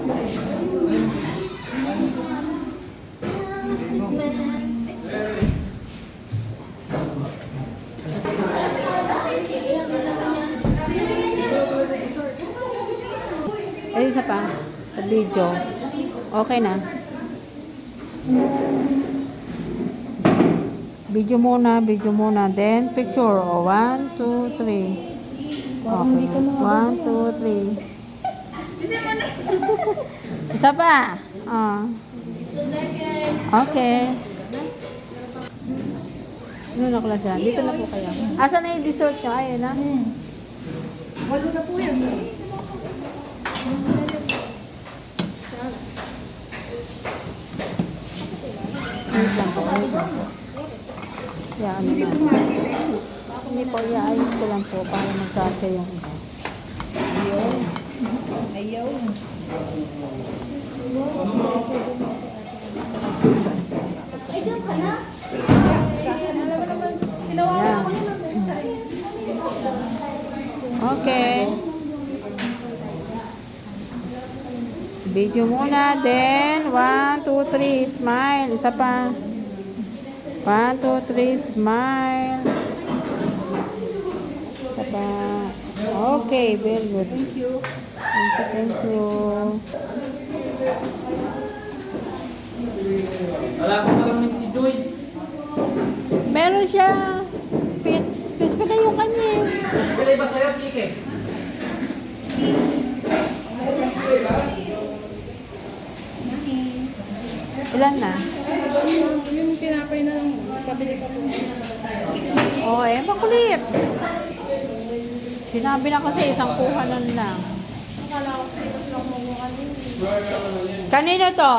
Ay, isa pa. Sa video. Okay na. Video muna. Then, picture. O, 1, 2, 3. Okay. 1, 2, 3. Isa pa. Okay. Ano na klase? Dito na po kayo. Asa na yung dessert nyo? Ayun na. Walo na po yan. Wait lang po. Yeah, ano Hindi na. po makikita yung soup. Hindi po, iayos ko lang po para magsasya yung iba. Ayaw. Ayaw. Ay, diyan ka na? Ayan. Okay. Video muna, then 1, 2, 3, smile. Isa pa. 1, 2, 3, smile. Isa pa. Okay, very good. Thank you. Thank you. Wala ko naman si Joy. Meron siya. Fish pa kayo kanya. Pilay ba sa'yo, chicken? Ilan na? Yung tinapay na lang, pabili ka po. Oo, makulit. Sinabi na kasi isang kuhanan lang. Akala ko sila silang kumuha din. Kanino to?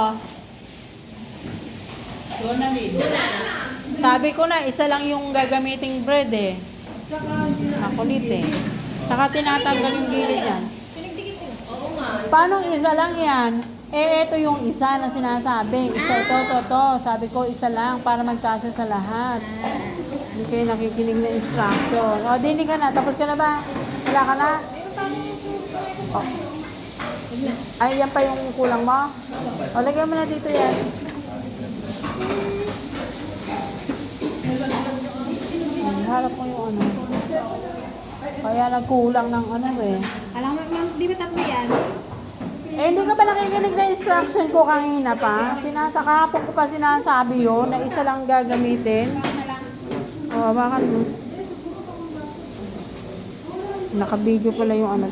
Sabi ko na, isa lang yung gagamiting bread eh. Makulit eh. Tsaka tinatanggal yung gilid yan. Paano isa lang yan? Eh, ito yung isa na sinasabi. Isa ito. Sabi ko, isa lang para magkasa sa lahat. Hindi kayo nakikinig na instruction. O, dinig ka na. Tapos ka na ba? Wala ka na? O. Ay, yan pa yung kulang mo? O, lagyan mo na dito yan. Harap mo yung ano. Kaya nagkulang ng ano eh. Alam mo, ma'am, di ba tatlo yan? Eh, hindi ka ba nakikinig na instruction ko kanina pa? Kahapon ko pa sinasabi yun na isa lang gagamitin. O, bakit mo? Naka-video pala yung ano.